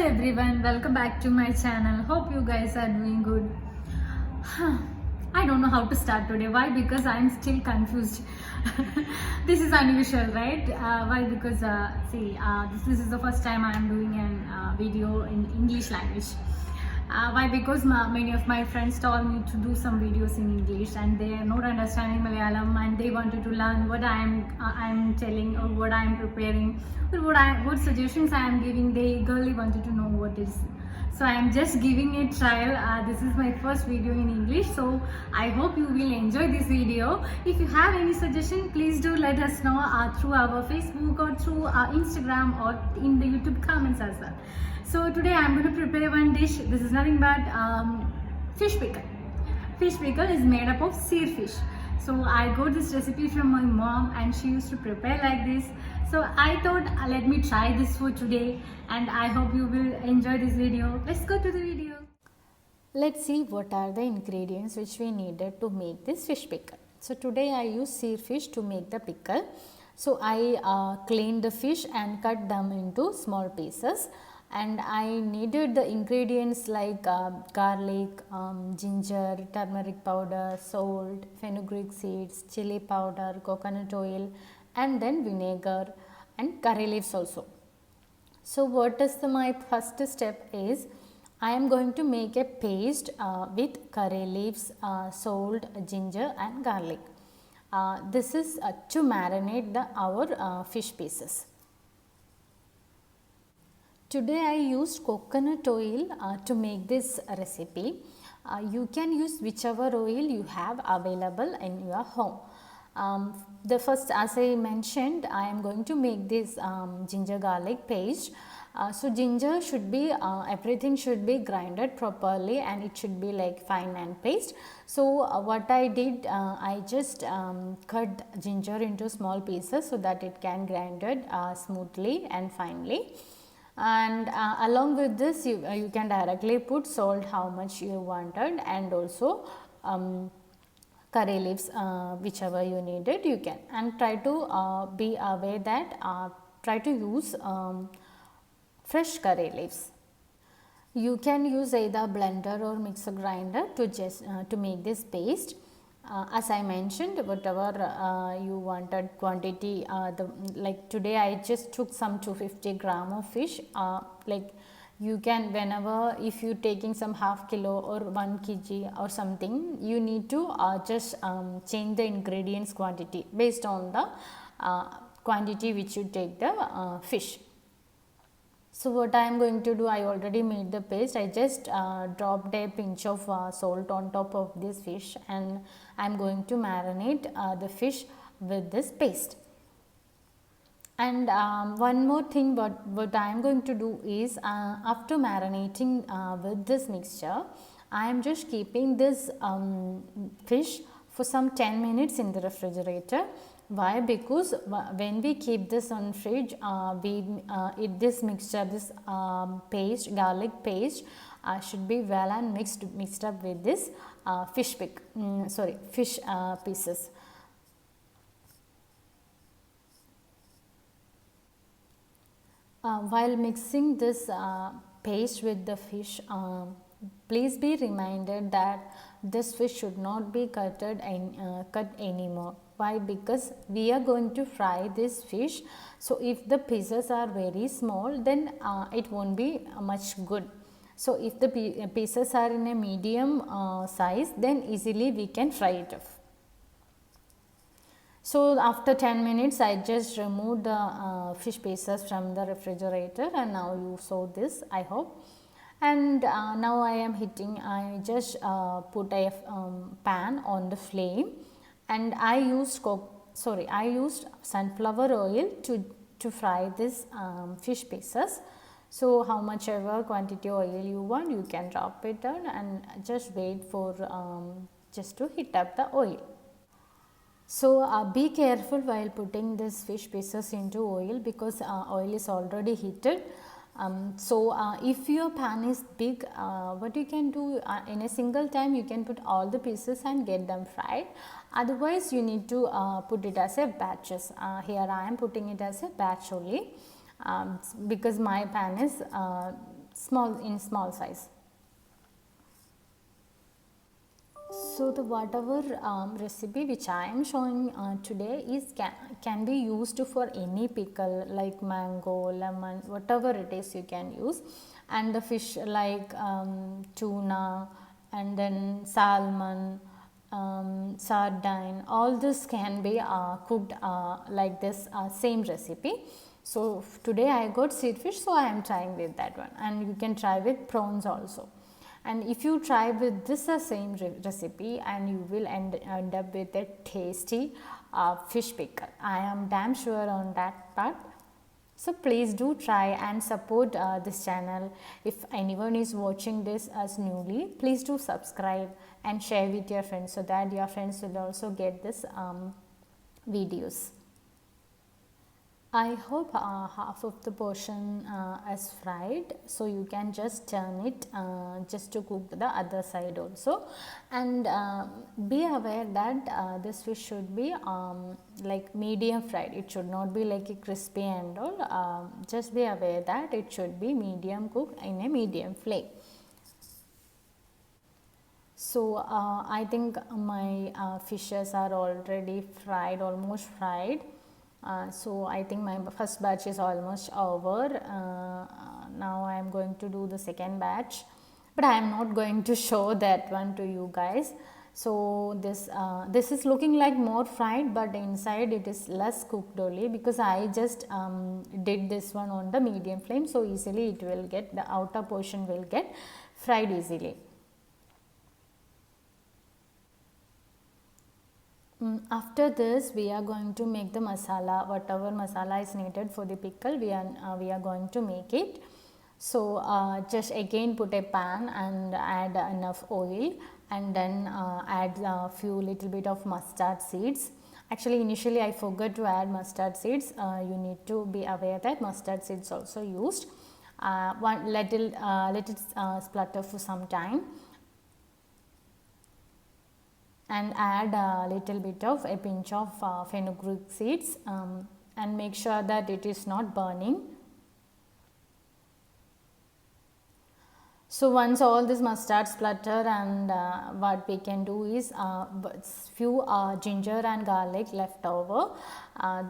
everyone, welcome back to my channel. Hope you guys are doing good. I don't know how to start today. Why? Because I'm still confused. This is unusual, right? Why? Because this is the first time I'm doing a video in English language. Why? Because many of my friends told me to do some videos in English and they are not understanding Malayalam and they wanted to learn what I'm telling or what I'm preparing or what suggestions I am giving. They eagerly wanted to know what is. So I am just giving a trial. This is my first video in English, so I hope you will enjoy this video. If you have any suggestion, please do let us know through our Facebook or through Instagram or in the YouTube comments as well. So today I am going to prepare one dish. This is nothing but fish pickle. Fish pickle is made up of sear fish. So I got this recipe from my mom and she used to prepare like this. So I thought let me try this for today and I hope you will enjoy this video. Let's go to the video. Let's see what are the ingredients which we needed to make this fish pickle. So today I use sear fish to make the pickle. So I cleaned the fish and cut them into small pieces. And I needed the ingredients like garlic, ginger, turmeric powder, salt, fenugreek seeds, chili powder, coconut oil and then vinegar and curry leaves also. So what is my first step is I am going to make a paste with curry leaves, salt, ginger and garlic. This is to marinate our fish pieces. Today I used coconut oil to make this recipe. You can use whichever oil you have available in your home. The first, as I mentioned, I am going to make this ginger garlic paste. So ginger should be, everything should be grinded properly and it should be like fine and paste. So what I did, I just cut ginger into small pieces so that it can grinded smoothly and finely. And along with this you can directly put salt how much you wanted and also curry leaves whichever you needed you can, and try to be aware that try to use fresh curry leaves. You can use either blender or mixer grinder to just to make this paste. As I mentioned, whatever you wanted quantity, like today I just took some 250 gram of fish. Like you can, whenever if you taking some half kilo or 1 kg or something, you need to just change the ingredients quantity based on the quantity which you take the fish. So what I am going to do, I already made the paste. I just dropped a pinch of salt on top of this fish and I am going to marinate the fish with this paste. And one more thing, what I am going to do is after marinating with this mixture, I am just keeping this fish for some 10 minutes in the refrigerator. Why? Because when we keep this on fridge, this mixture, this paste, garlic paste should be well and mixed up with this fish pieces. While mixing this paste with the fish, please be reminded that this fish should not be cut anymore. Why? Because we are going to fry this fish. So if the pieces are very small, then it won't be much good. So if the pieces are in a medium size, then easily we can fry it off. So after 10 minutes I just removed the fish pieces from the refrigerator and now you saw this, I hope. And now I just put a pan on the flame and I used sunflower oil to fry this fish pieces. So how much ever quantity oil you want, you can drop it down and just wait for just to heat up the oil. So be careful while putting this fish pieces into oil because oil is already heated. If your pan is big, what you can do in a single time, you can put all the pieces and get them fried. Otherwise you need to put it as a batches. Here I am putting it as a batch only because my pan is small size. So the whatever recipe which I am showing today is can be used for any pickle like mango, lemon, whatever it is you can use. And the fish like tuna and then salmon, sardine, all this can be cooked like this same recipe. So today I got seed fish, so I am trying with that one, and you can try with prawns also. And if you try with this same recipe, and you will end up with a tasty fish pickle. I am damn sure on that part. So please do try and support this channel. If anyone is watching this as newly, please do subscribe and share with your friends, so that your friends will also get this videos. I hope half of the portion is fried, so you can just turn it just to cook the other side also. And be aware that this fish should be like medium fried. It should not be like a crispy and all. Just be aware that it should be medium cooked in a medium flame. So I think my fishes are already fried, almost fried. So I think my first batch is almost over. Now I am going to do the second batch, but I am not going to show that one to you guys. So this is looking like more fried, but inside it is less cooked only, because I just did this one on the medium flame, so easily it will get, the outer portion will get fried easily. After this, we are going to make the masala. Whatever masala is needed for the pickle, we are going to make it. So just again put a pan and add enough oil, and then add a few little bit of mustard seeds. Actually, initially I forgot to add mustard seeds. You need to be aware that mustard seeds also used. Let it splutter for some time, and add a little bit of a pinch of fenugreek seeds, and make sure that it is not burning. So once all this mustard splutter, and what we can do is few ginger and garlic left over,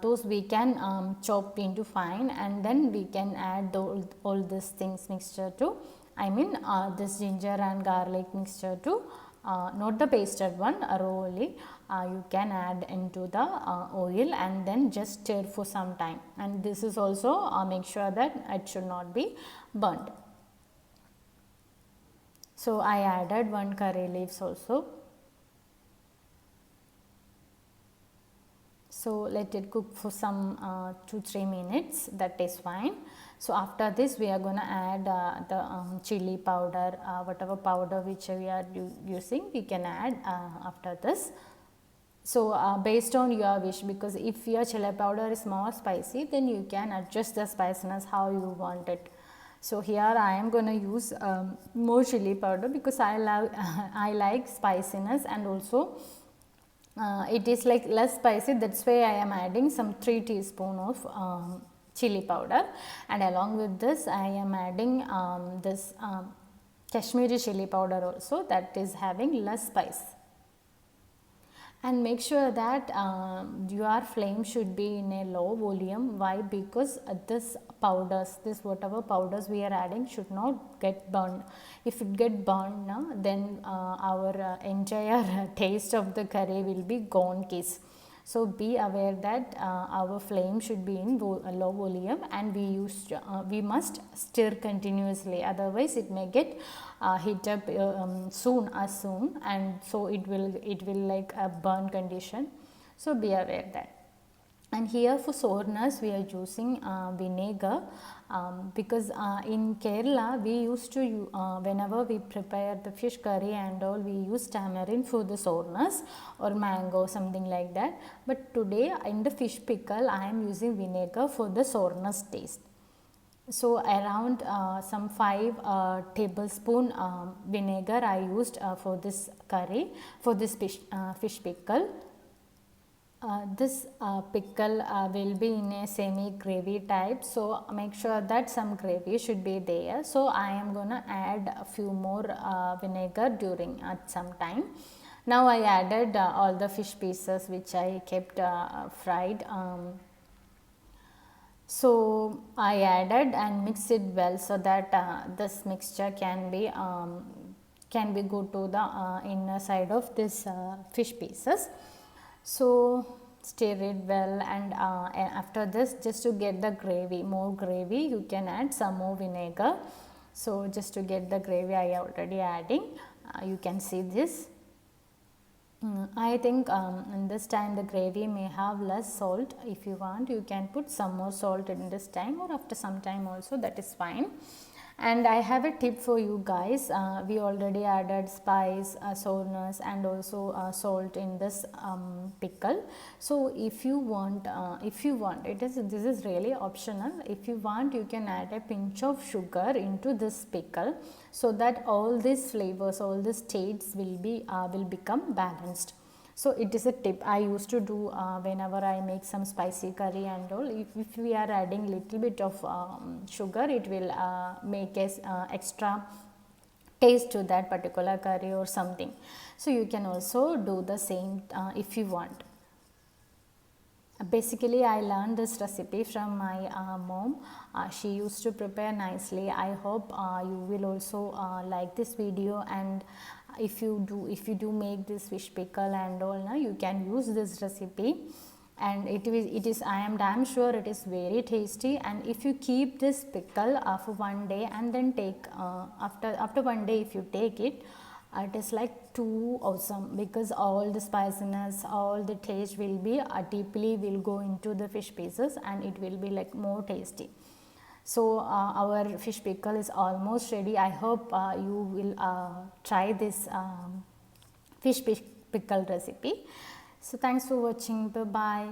those we can chop into fine, and then we can add all these things mixture to, I mean this ginger and garlic mixture to, not the pasted one, raw only, you can add into the oil, and then just stir for some time. And this is also make sure that it should not be burnt. So I added 1 curry leaves also. So let it cook for some 2-3 minutes, that is fine. So after this, we are going to add the chili powder, whatever powder which we are using, we can add after this. So based on your wish, because if your chili powder is more spicy, then you can adjust the spiciness how you want it. So here I am going to use more chili powder, because I like spiciness, and also it is like less spicy. That's why I am adding some 3 teaspoon of chili powder, and along with this I am adding this Kashmiri chili powder also, that is having less spice. And make sure that your flame should be in a low volume. Why? Because this whatever powders we are adding should not get burned. If it get burned, then our entire taste of the curry will be gone case. So be aware that our flame should be in low volume, and we must stir continuously, otherwise it may get heat up soon, and so it will like a burn condition. So be aware that. And here for soreness we are using vinegar, because in Kerala we used to whenever we prepare the fish curry and all, we use tamarind for the soreness, or mango, something like that. But today in the fish pickle I am using vinegar for the soreness taste. So around some 5 tablespoon vinegar I used for this curry, for this fish pickle. This pickle will be in a semi gravy type, so make sure that some gravy should be there. So I am gonna add a few more vinegar during at some time. Now I added all the fish pieces which I kept fried. So I added and mixed it well so that this mixture can be go to the inner side of this fish pieces. So stir it well, and after this, just to get the gravy, more gravy, you can add some more vinegar. So just to get the gravy, I already adding. You can see this. I think in this time the gravy may have less salt. If you want, you can put some more salt in this time, or after some time also, that is fine. And I have a tip for you guys. We already added spice, sourness, and also salt in this pickle. So if you want, this is really optional. If you want, you can add a pinch of sugar into this pickle, so that all these flavors, all these tastes will become balanced. So it is a tip I used to do whenever I make some spicy curry and all. If we are adding little bit of sugar, it will make us extra taste to that particular curry or something. So you can also do the same if you want. Basically, I learned this recipe from my mom. She used to prepare nicely. I hope you will also like this video, and if you do make this fish pickle and all, now you can use this recipe, and it is I am damn sure it is very tasty. And if you keep this pickle for one day and then take after one day, if you take it, it is like too awesome, because all the spiciness, all the taste will be deeply will go into the fish pieces, and it will be like more tasty. So our fish pickle is almost ready. I hope you will try this fish pickle recipe. So thanks for watching. Bye bye.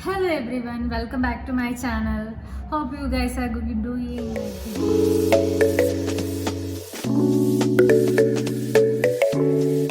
Hello everyone, welcome back to my channel. Hope you guys are doing good.